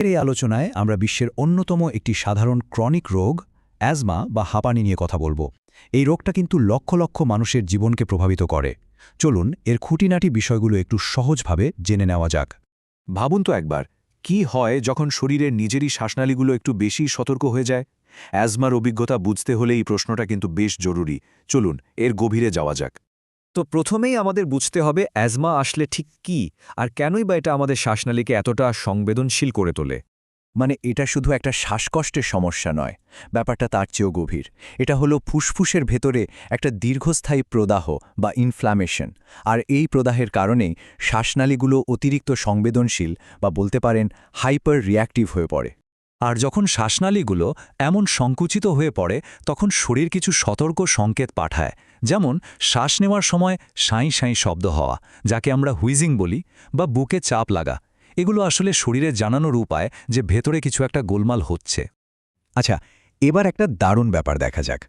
এই আলোচনায় আমরা বিশ্বের অন্যতম একটি সাধারণ ক্রনিক রোগ অ্যাজমা বা হাঁপানি নিয়ে কথা বলবো। এই রোগটা কিন্তু লক্ষ লক্ষ মানুষের জীবনকে প্রভাবিত করে। চলুন এর খুঁটিনাটি বিষয়গুলো একটু সহজভাবে জেনে নেওয়া যাক। ভাবুন তো একবার, কি হয় যখন শরীরের নিজেরই শ্বাসনালীগুলো একটু বেশি সতর্ক হয়ে যায়? অ্যাজমার অভিজ্ঞতা বুঝতে হলে এই প্রশ্নটা কিন্তু বেশ জরুরি। চলুন এর গভীরে যাওয়া যাক। তো প্রথমেই আমাদের বুঝতে হবে অ্যাজমা আসলে ঠিক কি আর কেনই বা এটা আমাদের শ্বাসনালীকে এতটা সংবেদনশীল করে তোলে। মানে এটা শুধু একটা শ্বাসকষ্টের সমস্যা নয়, ব্যাপারটা তার চেয়েও গভীর। এটা হলো ফুসফুসের ভেতরে একটা দীর্ঘস্থায়ী প্রদাহ বা ইনফ্ল্যামেশন, আর এই প্রদাহের কারণেই শ্বাসনালীগুলো অতিরিক্ত সংবেদনশীল বা বলতে পারেন হাইপার রিঅ্যাক্টিভ হয়ে পড়ে। আর যখন শ্বাসনালীগুলো এমন সংকুচিত হয়ে পড়ে তখন শরীর কিছু সতর্ক সংকেত পাঠায়, যেমন শ্বাস নেওয়ার সময় সাঁই সাঁই শব্দ হওয়া, যাকে আমরা হুইজিং বলি, বা বুকে চাপ লাগা। এগুলো আসলে শরীরে জানানোর উপায় যে ভেতরে কিছু একটা গোলমাল হচ্ছে। আচ্ছা, এবার একটা দারুণ ব্যাপার দেখা যাক।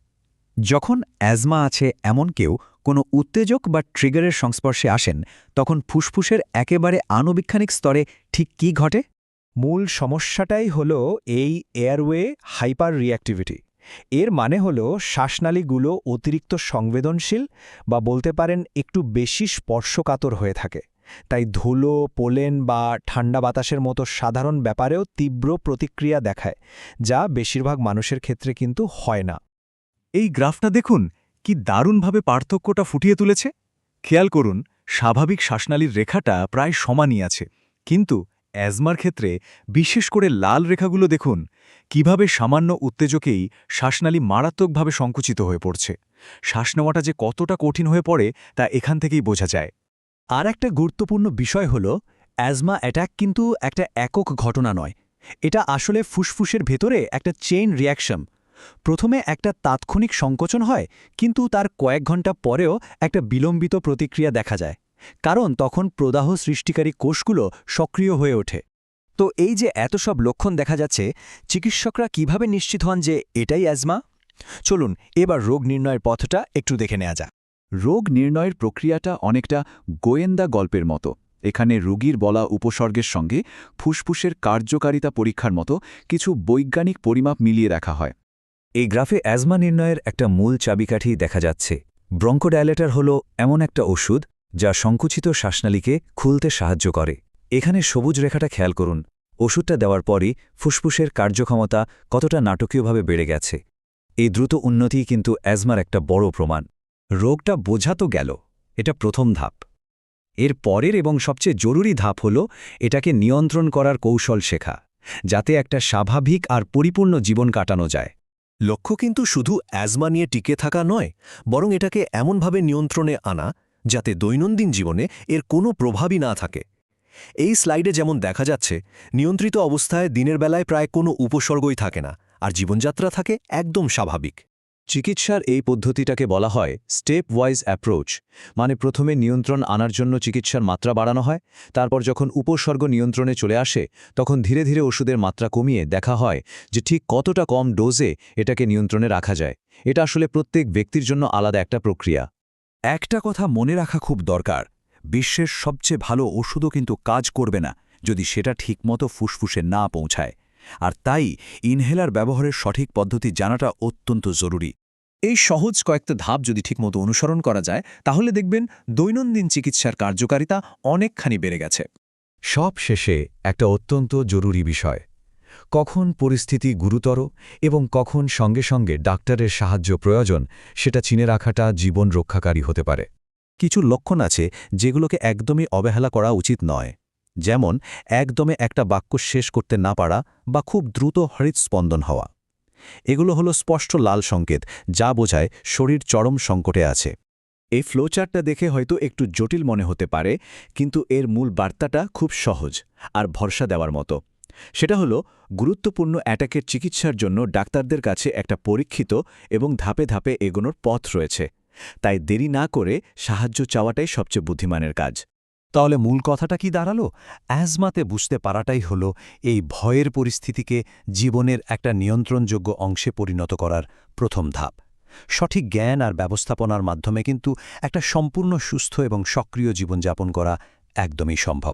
যখন অ্যাজমা আছে এমন কেউ কোনো উত্তেজক বা ট্রিগারের সংস্পর্শে আসেন, তখন ফুসফুসের একেবারে আণুবীক্ষণিক স্তরে ঠিক কী ঘটে? মূল সমস্যাটাই হলো এই এয়ারওয়ে হাইপার রিঅ্যাক্টিভিটি। এর মানে হলো শ্বাসনালীগুলো অতিরিক্ত সংবেদনশীল বা বলতে পারেন একটু বেশি স্পর্শকাতর হয়ে থাকে। তাই ধুলো, পোলেন বা ঠান্ডা বাতাসের মতো সাধারণ ব্যাপারেও তীব্র প্রতিক্রিয়া দেখায়, যা বেশিরভাগ মানুষের ক্ষেত্রে কিন্তু হয় না। এই গ্রাফটা দেখুন, কি দারুণভাবে পার্থক্যটা ফুটিয়ে তুলেছে। খেয়াল করুন, স্বাভাবিক শ্বাসনালীর রেখাটা প্রায় সমানই আছে, কিন্তু অ্যাজমার ক্ষেত্রে বিশেষ করে লাল রেখাগুলো দেখুন, কিভাবে সামান্য উত্তেজকেই শ্বাসনালী মারাত্মকভাবে সংকুচিত হয়ে পড়ছে। শ্বাস নেওয়াটা যে কতটা কঠিন হয়ে পড়ে তা এখান থেকেই বোঝা যায়। আর একটা গুরুত্বপূর্ণ বিষয় হল, অ্যাজমা অ্যাটাক কিন্তু একটা একক ঘটনা নয়। এটা আসলে ফুসফুসের ভেতরে একটা চেইন রিঅ্যাকশন। প্রথমে একটা তাৎক্ষণিক সংকোচন হয়, কিন্তু তার কয়েক ঘন্টা পরেও একটা বিলম্বিত প্রতিক্রিয়া দেখা যায়, কারণ তখন প্রদাহ সৃষ্টিকারী কোষগুলো সক্রিয় হয়ে ওঠে। তো এই যে এত সব লক্ষণ দেখা যাচ্ছে, চিকিৎসকরা কিভাবে নিশ্চিত হন যে এটাই অ্যাজমা? চলুন এবার রোগ নির্ণয়ের পথটা একটু দেখে নেওয়া যাক। রোগ নির্ণয়ের প্রক্রিয়াটা অনেকটা গোয়েন্দা গল্পের মতো। এখানে রোগীর বলা উপসর্গের সঙ্গে ফুসফুসের কার্যকারিতা পরীক্ষার মতো কিছু বৈজ্ঞানিক পরিমাপ মিলিয়ে দেখা হয়। এই গ্রাফে অ্যাজমা নির্ণয়ের একটা মূল চাবিকাঠি দেখা যাচ্ছে। ব্রঙ্কোডাইলেটর হল এমন একটা ওষুধ যা সংকুচিত শ্বাসনালীকে খুলতে সাহায্য করে। এখানে সবুজ রেখাটা খেয়াল করুন। ওষুধটা দেওয়ার পরই ফুসফুসের কার্যক্ষমতা কতটা নাটকীয়ভাবে বেড়ে গেছে। এই দ্রুত উন্নতিই কিন্তু অ্যাজমার একটা বড় প্রমাণ। রোগটা বোঝা তো গেল, এটা প্রথম ধাপ। এর পরের এবং সবচেয়ে জরুরি ধাপ হল এটাকে নিয়ন্ত্রণ করার কৌশল শেখা, যাতে একটা স্বাভাবিক আর পরিপূর্ণ জীবন কাটানো যায়। লক্ষ্য কিন্তু শুধু অ্যাজমা নিয়ে টিকে থাকা নয়, বরং এটাকে এমনভাবে নিয়ন্ত্রণে আনা যাতে দৈনন্দিন জীবনে এর কোনো প্রভাবই না থাকে। এই স্লাইডে যেমন দেখা যাচ্ছে, নিয়ন্ত্রিত অবস্থায় দিনের বেলায় প্রায় কোনো উপসর্গই থাকে না, আর জীবনযাত্রা থাকে একদম স্বাভাবিক। চিকিৎসার এই পদ্ধতিটাকে বলা হয় স্টেপ ওয়াইজ অ্যাপ্রোচ। মানে প্রথমে নিয়ন্ত্রণ আনার জন্য চিকিৎসার মাত্রা বাড়ানো হয়, তারপর যখন উপসর্গ নিয়ন্ত্রণে চলে আসে তখন ধীরে ধীরে ওষুধের মাত্রা কমিয়ে দেখা হয় যে ঠিক কতটা কম ডোজে এটাকে নিয়ন্ত্রণে রাখা যায়। এটা আসলে প্রত্যেক ব্যক্তির জন্য আলাদা একটা প্রক্রিয়া। একটা কথা মনে রাখা খুব দরকার, বিশ্বের সবচেয়ে ভালো ওষুধও কিন্তু কাজ করবে না যদি সেটা ঠিকমতো ফুসফুসে না পৌঁছায়। আর তাই ইনহেলার ব্যবহারের সঠিক পদ্ধতি জানাটা অত্যন্ত জরুরি। এই সহজ কয়েকটা ধাপ যদি ঠিকমতো অনুসরণ করা যায়, তাহলে দেখবেন দৈনন্দিন চিকিৎসার কার্যকারিতা অনেকখানি বেড়ে গেছে। সব শেষে একটা অত্যন্ত জরুরি বিষয়, কখন পরিস্থিতি গুরুতর এবং কখন সঙ্গে সঙ্গে ডাক্তারের সাহায্য প্রয়োজন, সেটা চিনে রাখাটা জীবন রক্ষাকারী হতে পারে। কিছু লক্ষণ আছে যেগুলোকে একদমই অবহেলা করা উচিত নয়, যেমন একদমে একটা বাক্য শেষ করতে না পারা বা খুব দ্রুত হৃদস্পন্দন হওয়া। এগুলো হলো স্পষ্ট লাল সংকেত, যা বোঝায় শরীর চরম সংকটে আছে। এই ফ্লোচার্টটা দেখে হয়তো একটু জটিল মনে হতে পারে, কিন্তু এর মূল বার্তাটা খুব সহজ আর ভরসা দেওয়ার মতো। সেটা হলো, গুরুত্বপূর্ণ অ্যাটাকের চিকিৎসার জন্য ডাক্তারদের কাছে একটা পরীক্ষিত এবং ধাপে ধাপে এগোনোর পথ রয়েছে। তাই দেরি না করে সাহায্য চাওয়াটাই সবচেয়ে বুদ্ধিমানের কাজ। তাহলে মূল কথাটা কি দাঁড়ালো? অ্যাজমাতে বুঝতে পারাটাই হলো এই ভয়ের পরিস্থিতিকে জীবনের একটা নিয়ন্ত্রণযোগ্য অংশে পরিণত করার প্রথম ধাপ। সঠিক জ্ঞান আর ব্যবস্থাপনার মাধ্যমে কিন্তু একটা সম্পূর্ণ সুস্থ এবং সক্রিয় জীবনযাপন করা একদমই সম্ভব।